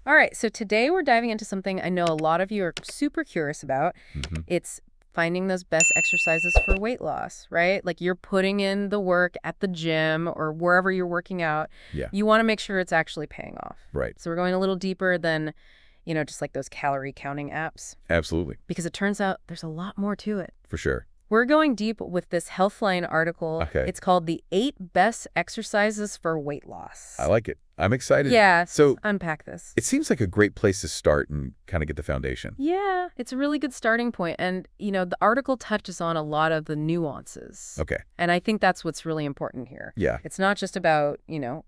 All right, so today we're diving into something I know a lot of you are super curious about. Hmm. It's finding those best exercises for weight loss, right? Like you're putting in the work at the gym or wherever you're working out. Yeah, You want to make sure it's actually paying off. right. So we're going a little deeper than, just like those calorie counting apps, Absolutely. because it turns out there's a lot more to it. For sure. We're going deep with this Healthline article. Okay. It's called The 8 Best Exercises for Weight I Loss. like it. I'm excited. Yes, So unpack this. it seems like a great place to start and kind of get the foundation. Yeah, it's a really good starting point. And, the article touches on a lot of the nuances. Okay. And I think that's what's really important here. Yeah, It's not just about,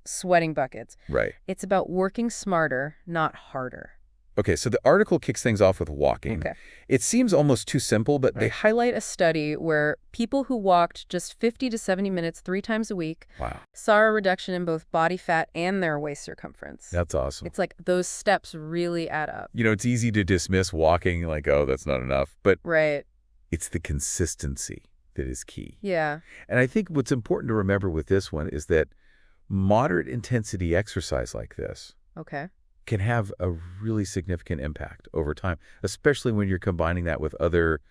sweating buckets. right. It's about working smarter, not harder. Okay, so the article kicks things off with walking. Okay. It seems almost too simple, but They highlight a study where people who walked just 50 to 70 minutes 3 times a week wow, saw a reduction in both body fat and their waist circumference. that's awesome. It's like those steps really add up. It's easy to dismiss walking like, oh, that's not enough, but Right. it's the consistency that is key. Yeah. And I think what's important to remember with this one is that moderate intensity exercise like this Okay. can have a really significant impact over time, especially when you're combining that with other,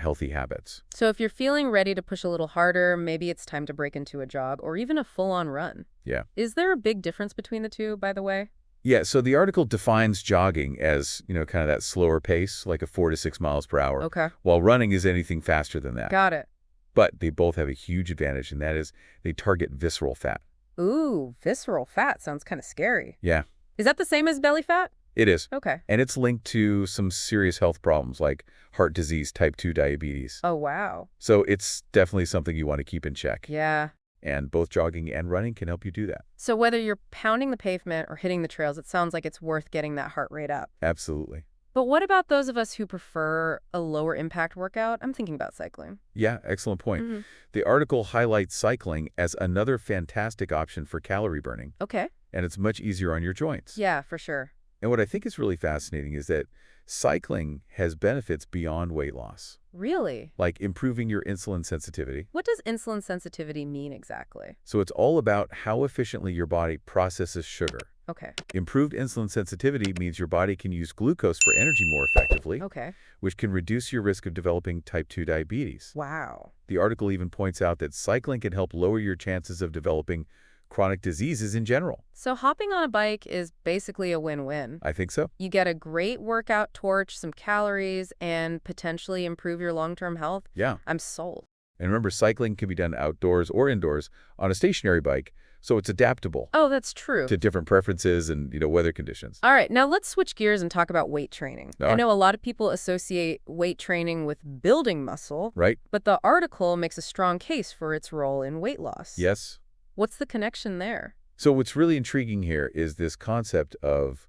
healthy habits. So if you're feeling ready to push a little harder, maybe it's time to break into a jog or even a full-on run. Yeah. Is there a big difference between the two, by the way? Yeah, so the article defines jogging as, kind of that slower pace, like a 4 to 6 miles per hour, Okay. while running is anything faster than that. Got it. But they both have a huge advantage, and that is they target visceral fat. Ooh, visceral fat sounds kind of scary. Yeah, Is that the same as belly fat? it is. Okay. And it's linked to some serious health problems like heart disease, type 2 diabetes. Oh, wow. So it's definitely something you want to keep in check. Yeah. And both jogging and running can help you do that. So whether you're pounding the pavement or hitting the trails, it sounds like it's worth getting that heart rate up. Absolutely. But what about those of us who prefer a lower impact workout? I'm thinking about cycling. Yeah, excellent point. Mhm. The article highlights cycling as another fantastic option for calorie burning, Okay. and it's much easier on your joints. Yeah, for sure. And what I think is really fascinating is that cycling has benefits beyond weight loss, Really? like improving your insulin sensitivity. What does insulin sensitivity mean exactly? So it's all about how efficiently your body processes sugar. Okay. Improved insulin sensitivity means your body can use glucose for energy more effectively, Okay. which can reduce your risk of developing type 2 diabetes. Wow. The article even points out that cycling can help lower your chances of developing chronic diseases in general. So hopping on a bike is basically a win-win. I think so. You get a great workout torch, some calories, and potentially improve your long-term health. Yeah. I'm sold. And remember, cycling can be done outdoors or indoors on a stationary bike, so it's adaptable Oh, that's true. to different preferences and, weather conditions. All right, now let's switch gears and talk about weight training. All I right. know a lot of people associate weight training with building muscle, Right? but the article makes a strong case for its role in weight loss. Yes. What's the connection there? So what's really intriguing here is this concept of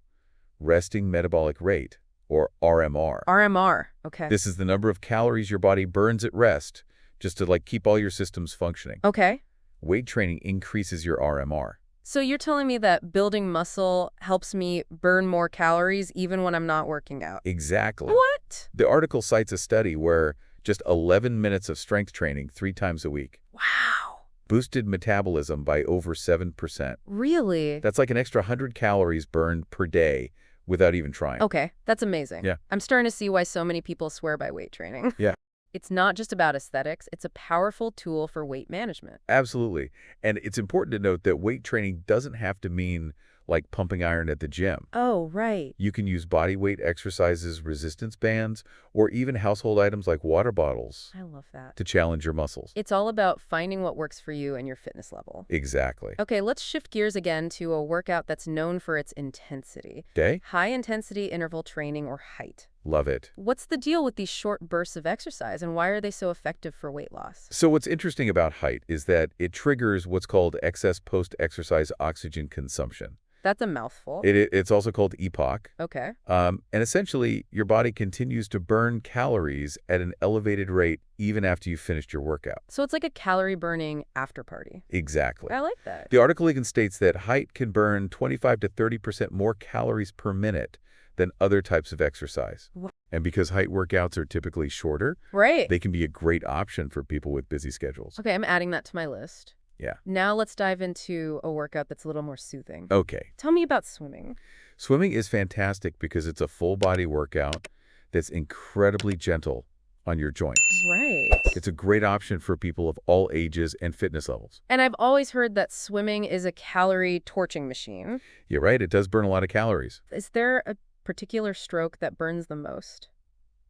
resting metabolic rate, or RMR. RMR. Okay. This is the number of calories your body burns at rest just to keep all your systems functioning. Okay. Weight training increases your RMR. So you're telling me that building muscle helps me burn more calories even when I'm not working out? Exactly. What? The article cites a study where just 11 minutes of strength training 3 times a week Wow. boosted metabolism by over 7%. Really? That's like an extra 100 calories burned per day without even trying. Okay, that's amazing. Yeah. I'm starting to see why so many people swear by weight training. Yeah. It's not just about aesthetics, it's a powerful tool for weight management. Absolutely. And it's important to note that weight training doesn't have to mean like pumping iron at the gym. Oh, right. You can use body weight exercises, resistance bands, or even household items like water bottles I love that. to challenge your muscles. It's all about finding what works for you and your fitness level. Exactly. Okay, let's shift gears again to a workout that's known for its intensity. Okay? High-intensity interval training, or HIIT. Love it. What's the deal with these short bursts of exercise, and why are they so effective for weight loss? So what's interesting about height is that it triggers what's called excess post-exercise oxygen consumption. That's a mouthful. It's also called EPOC. Okay. And essentially, your body continues to burn calories at an elevated rate even after you've finished your workout. So it's like a calorie-burning after-party. Exactly. I like that. The article even states that height can burn 25 to 30% more calories per minute than other types of exercise. Wha- And because height workouts are typically shorter, Right. they can be a great option for people with busy schedules. Okay, I'm adding that to my list. Yeah. Now let's dive into a workout that's a little more soothing. Okay. Tell me about swimming. Swimming is fantastic because it's a full-body workout that's incredibly gentle on your joints. Right. It's a great option for people of all ages and fitness levels. And I've always heard that swimming is a calorie torching machine. You're right, it does burn a lot of calories. Is there a particular stroke that burns the most?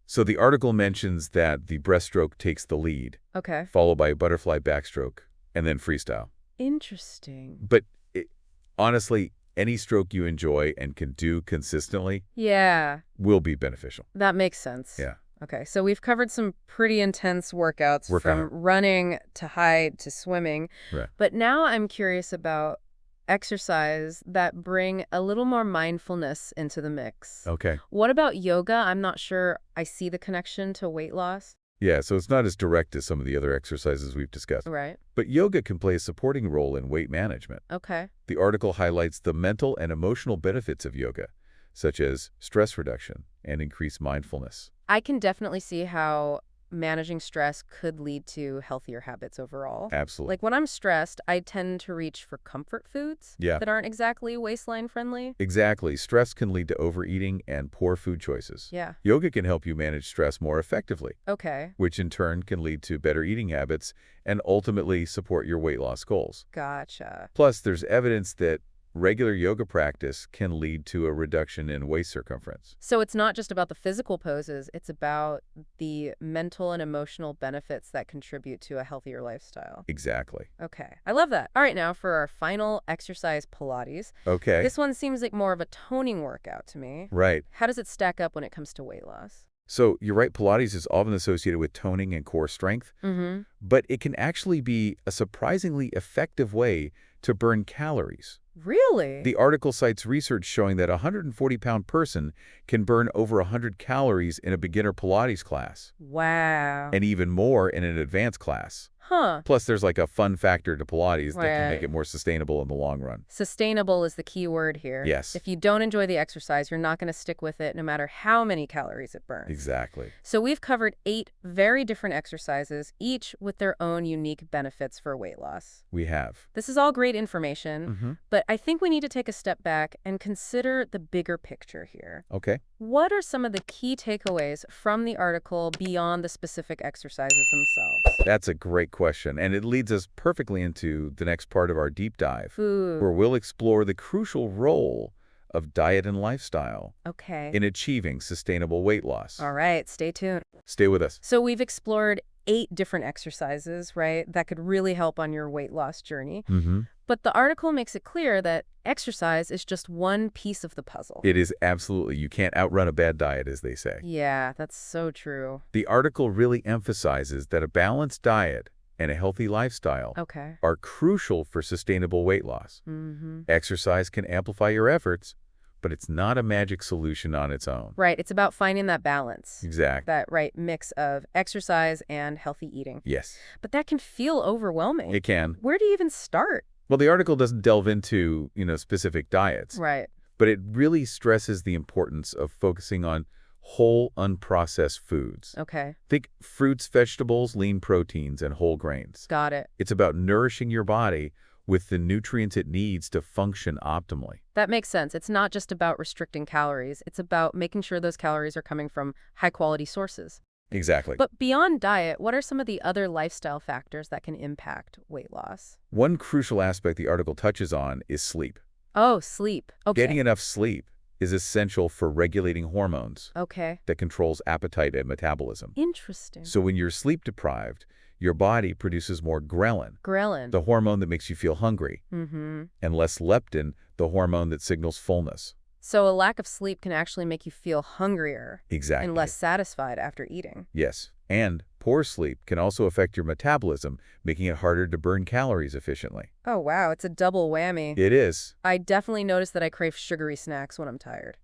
So the article mentions that the breaststroke takes the lead, Okay. followed by a butterfly backstroke, and then freestyle. Interesting. But honestly, any stroke you enjoy and can do consistently Yeah, will be beneficial. that makes sense. Yeah. Okay, so we've covered some pretty intense workouts from running to hike to swimming. Right. But now I'm curious about exercise that bring a little more mindfulness into the mix. Okay. What about yoga? I'm not sure I see the connection to weight loss. Yeah, so it's not as direct as some of the other exercises we've discussed. Right. But yoga can play a supporting role in weight management. Okay. The article highlights the mental and emotional benefits of yoga, such as stress reduction and increased mindfulness. I can definitely see how managing stress could lead to healthier habits overall. Absolutely. Like when I'm stressed, I tend to reach for comfort foods that aren't exactly waistline friendly. Exactly. Stress can lead to overeating and poor food choices. Yeah. Yoga can help you manage stress more effectively, Okay. which in turn can lead to better eating habits and ultimately support your weight loss goals. Gotcha. Plus, there's evidence that regular yoga practice can lead to a reduction in waist circumference. So it's not just about the physical poses, it's about the mental and emotional benefits that contribute to a healthier lifestyle. Exactly. Okay. I love that. All right, now for our final exercise, Pilates. Okay. This one seems like more of a toning workout to me. Right. How does it stack up when it comes to weight loss? So you're right, Pilates is often associated with toning and core strength, Mm-hmm. but it can actually be a surprisingly effective way to burn calories. Really? The article cites research showing that a 140-pound person can burn over 100 calories in a beginner Pilates class, Wow. and even more in an advanced class. Huh. Plus, there's like a fun factor to Pilates that can make Right. it more sustainable in the long run. Sustainable is the key word here. Yes. If you don't enjoy the exercise, you're not going to stick with it no matter how many calories it burns. Exactly. So we've covered 8 very different exercises, each with their own unique benefits for weight loss. We have. This is all great information, but I think we need to take a step back and consider the bigger picture here. Okay. What are some of the key takeaways from the article beyond the specific exercises themselves? That's a great question, and it leads us perfectly into the next part of our deep dive, Food. where we'll explore the crucial role of diet and lifestyle Okay. in achieving sustainable weight loss. All right, stay tuned. Stay with us. So we've explored 8 different exercises, right, that could really help on your weight loss journey. But the article makes it clear that exercise is just one piece of the puzzle. It is absolutely, you can't outrun a bad diet, as they say. Yeah, that's so true. The article really emphasizes that a balanced diet and a healthy lifestyle Okay. are crucial for sustainable weight loss. Mm-hmm. Exercise can amplify your efforts, but it's not a magic solution on its own. Right, it's about finding that balance. Exactly. That right mix of exercise and healthy eating. Yes, But that can feel overwhelming. it can. Where do you even start? Well, the article doesn't delve into, specific diets, Right. but it really stresses the importance of focusing on whole, unprocessed foods. Okay. Think fruits, vegetables, lean proteins, and whole grains. Got it. It's about nourishing your body with the nutrients it needs to function optimally. That makes sense. It's not just about restricting calories. It's about making sure those calories are coming from high-quality sources. Exactly. But beyond diet, what are some of the other lifestyle factors that can impact weight loss? One crucial aspect the article touches on is sleep. Oh, sleep. Okay. Getting enough sleep is essential for regulating hormones Okay. that controls appetite and metabolism. Interesting. So when you're sleep deprived, your body produces more ghrelin, Ghrelin. the hormone that makes you feel hungry, Mm-hmm. and less leptin, the hormone that signals fullness. So a lack of sleep can actually make you feel hungrier Exactly. and less satisfied after eating. Yes. And poor sleep can also affect your metabolism, making it harder to burn calories efficiently. Oh, wow. It's a double whammy. It is. I definitely notice that I crave sugary snacks when I'm tired.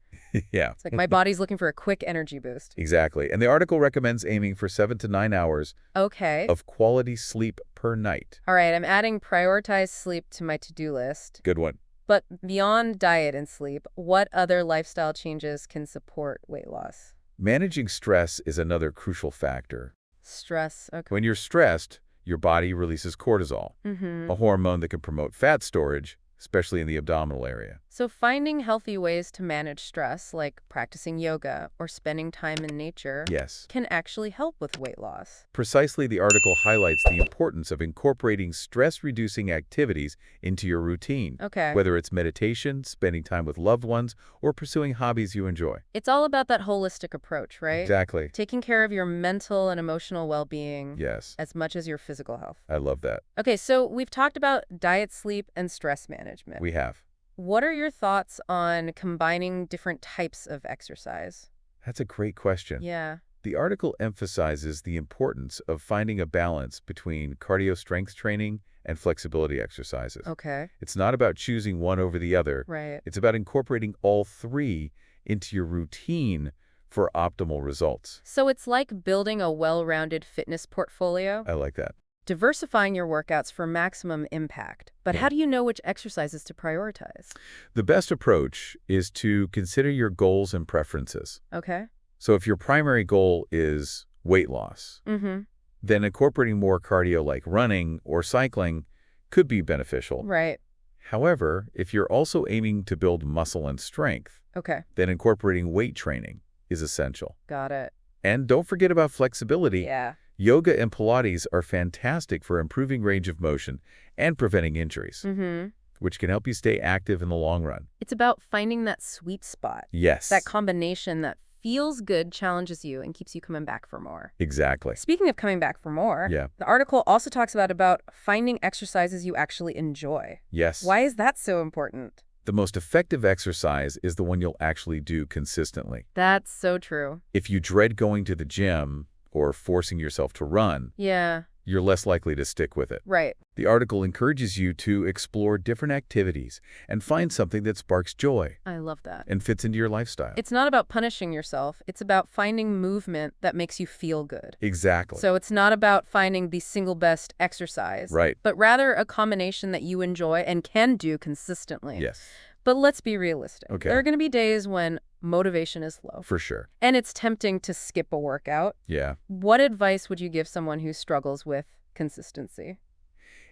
Yeah. It's like my body's looking for a quick energy boost. Exactly. And the article recommends aiming for 7 to 9 hours Okay. of quality sleep per night. All right. I'm adding prioritize sleep to my to-do list. Good one. But beyond diet and sleep, what other lifestyle changes can support weight loss? Managing stress is another crucial factor. Stress. Okay. When you're stressed, your body releases cortisol, Mm-hmm. a hormone that can promote fat storage, especially in the abdominal area. So finding healthy ways to manage stress, like practicing yoga or spending time in nature, Yes. can actually help with weight loss. Precisely, the article highlights the importance of incorporating stress-reducing activities into your routine, Okay. whether it's meditation, spending time with loved ones, or pursuing hobbies you enjoy. It's all about that holistic approach, right? Exactly. Taking care of your mental and emotional well-being Yes, as much as your physical health. I love that. Okay, so we've talked about diet, sleep, and stress management. We have. What are your thoughts on combining different types of exercise? That's a great question. Yeah. The article emphasizes the importance of finding a balance between cardio strength training and flexibility exercises. Okay. It's not about choosing one over the other. Right. It's about incorporating all three into your routine for optimal results. So it's like building a well-rounded fitness portfolio, I like that. diversifying your workouts for maximum impact. But Yeah. how do you know which exercises to prioritize? The best approach is to consider your goals and preferences. Okay. So if your primary goal is weight loss, Mm-hmm. then incorporating more cardio like running or cycling could be beneficial. Right. However, if you're also aiming to build muscle and strength, Okay. then incorporating weight training is essential. Got it. And don't forget about flexibility. Yeah. Yoga and Pilates are fantastic for improving range of motion and preventing injuries, Mm-hmm. which can help you stay active in the long run. It's about finding that sweet spot. Yes, That combination that feels good, challenges you, and keeps you coming back for more. exactly. Speaking of coming back for more, Yeah. the article also talks about finding exercises you actually enjoy. Yes. Why is that so important? The most effective exercise is the one you'll actually do consistently. That's so true. If you dread going to the gym or forcing yourself to run, Yeah, you're less likely to stick with it. right. The article encourages you to explore different activities and find something that sparks joy I love that. and fits into your lifestyle. It's not about punishing yourself. It's about finding movement that makes you feel good. Exactly. So it's not about finding the single best exercise, Right. but rather a combination that you enjoy and can do consistently. Yes, But let's be realistic. Okay. There are going to be days when motivation is low, for sure. and it's tempting to skip a workout. Yeah. What advice would you give someone who struggles with consistency?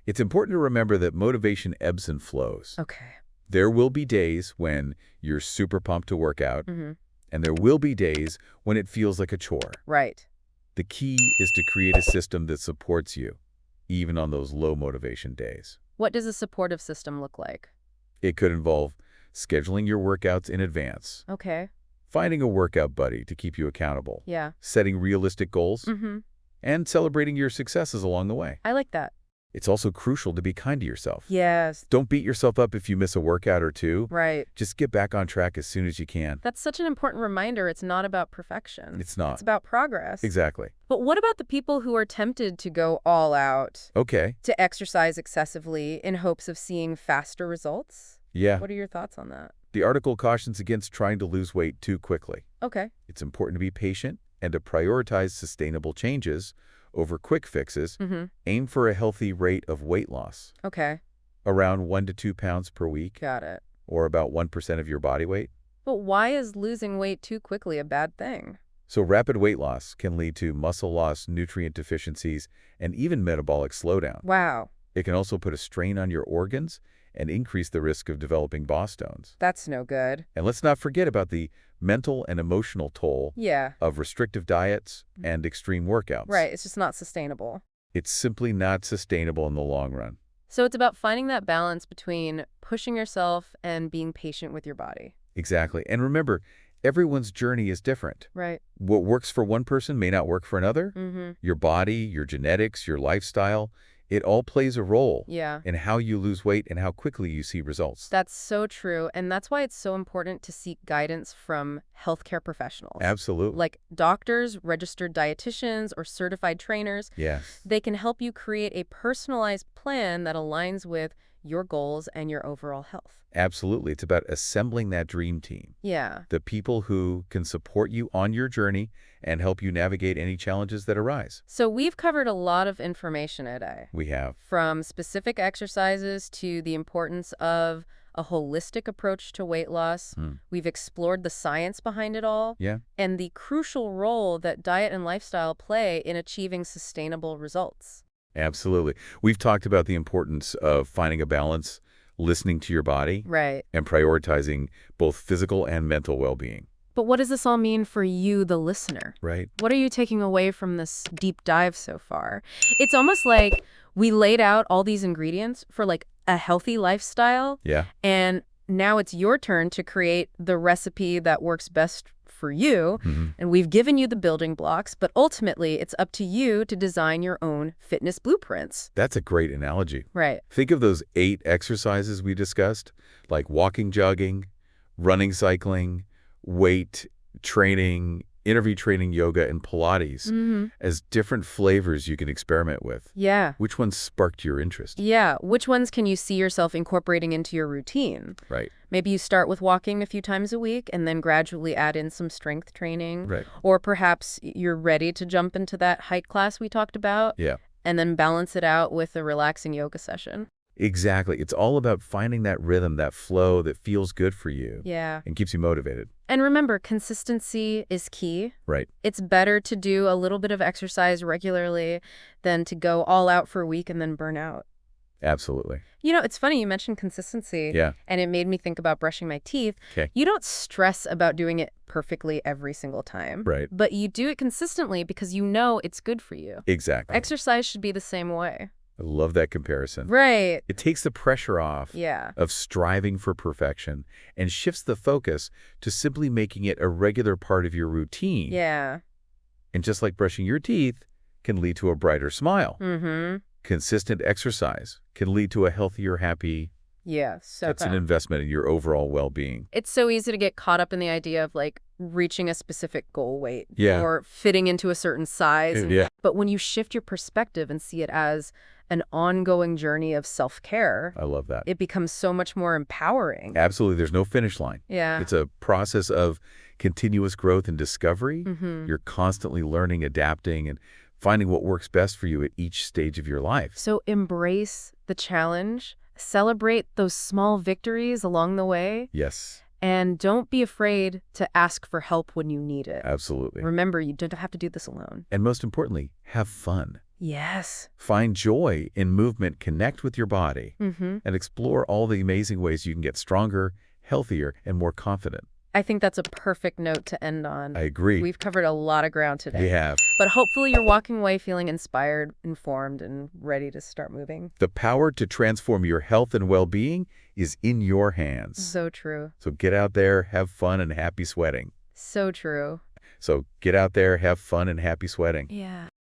It's important to remember that motivation ebbs and flows. Okay. There will be days when you're super pumped to work out, Mm-hmm. and there will be days when it feels like a chore. Right. The key is to create a system that supports you, even on those low motivation days. What does a supportive system look like? It could involve scheduling your workouts in advance, Okay. finding a workout buddy to keep you accountable, Yeah. setting realistic goals, Mm-hmm. and celebrating your successes along the way. I like that. It's also crucial to be kind to yourself. Yes. Don't beat yourself up if you miss a workout or two. Right. Just get back on track as soon as you can. That's such an important reminder. It's not about perfection. It's not. It's about progress. Exactly. But what about the people who are tempted to go all out, Okay. to exercise excessively in hopes of seeing faster results? Yeah. What are your thoughts on that? The article cautions against trying to lose weight too quickly. Okay. It's important to be patient and to prioritize sustainable changes over quick fixes. Mm-hmm. Aim for a healthy rate of weight loss, Okay. around 1 to 2 pounds per week, Got it. or about 1% of your body weight. But why is losing weight too quickly a bad thing? So rapid weight loss can lead to muscle loss, nutrient deficiencies, and even metabolic slowdown. Wow. It can also put a strain on your organs and increase the risk of developing boss stones. That's no good. And let's not forget about the mental and emotional toll Yeah. of restrictive diets and extreme workouts. Right. It's just not sustainable. It's simply not sustainable in the long run. So it's about finding that balance between pushing yourself and being patient with your body. Exactly. And remember, everyone's journey is different. Right. What works for one person may not work for another. Mm-hmm. Your body, your genetics, your lifestyle, it all plays a role Yeah. in how you lose weight and how quickly you see results. That's so true. And that's why it's so important to seek guidance from healthcare professionals. Absolutely. Like doctors, registered dietitians, or certified trainers. Yes. They can help you create a personalized plan that aligns with your goals and your overall health. Absolutely. It's about assembling that dream team. Yeah. The people who can support you on your journey and help you navigate any challenges that arise. So we've covered a lot of information today, We have. from specific exercises to the importance of a holistic approach to weight loss. We've explored the science behind it all Yeah. and the crucial role that diet and lifestyle play in achieving sustainable results. Absolutely. We've talked about the importance of finding a balance, listening to your body, Right. and prioritizing both physical and mental well-being. But what does this all mean for you, the listener? Right? What are you taking away from this deep dive so far? It's almost like we laid out all these ingredients for like a healthy lifestyle, Yeah. and now it's your turn to create the recipe that works best for you. And we've given you the building blocks, but ultimately it's up to you to design your own fitness blueprints. That's a great analogy. Right. Think of those 8 exercises we discussed, like walking, jogging, running, cycling, weight training, interval training, yoga, and Pilates as different flavors you can experiment with. Yeah. Which one sparked your interest? Yeah. Which ones can you see yourself incorporating into your routine? Right. Maybe you start with walking a few times a week and then gradually add in some strength training. Right. Or perhaps you're ready to jump into that height class we talked about Yeah. and then balance it out with a relaxing yoga session. Exactly. It's all about finding that rhythm, that flow that feels good for you Yeah. and keeps you motivated. And remember, consistency is key. Right. It's better to do a little bit of exercise regularly than to go all out for a week and then burn out. Absolutely. You know, it's funny you mentioned consistency. Yeah. And it made me think about brushing my teeth. Okay. You don't stress about doing it perfectly every single time. Right. But you do it consistently because you know it's good for you. Exactly. Exercise should be the same way. I love that comparison. Right. It takes the pressure off Yeah. of striving for perfection and shifts the focus to simply making it a regular part of your routine. Yeah. And just like brushing your teeth can lead to a brighter smile, Mm-hmm. consistent exercise can lead to a healthier, happy. Yeah. So That's an investment in your overall well-being. it's so easy to get caught up in the idea of like reaching a specific goal weight Yeah. or fitting into a certain size. Yeah. But when you shift your perspective and see it as an ongoing journey of self-care, I love that. it becomes so much more empowering. Absolutely. There's no finish line. Yeah. It's a process of continuous growth and discovery. Mm-hmm. You're constantly learning, adapting, and finding what works best for you at each stage of your life. So embrace the challenge, celebrate those small victories along the way, Yes, and don't be afraid to ask for help when you need it. absolutely. Remember, you don't have to do this alone. And most importantly, have fun. Yes. Find joy in movement, connect with your body, Mm-hmm. and explore all the amazing ways you can get stronger, healthier, and more confident. I think that's a perfect note to end on. I agree. We've covered a lot of ground today. We have. But hopefully you're walking away feeling inspired, informed, and ready to start moving. The power to transform your health and well-being is in your hands. So true. So get out there, have fun, and happy sweating. So true. So get out there, have fun, and happy sweating. Yeah.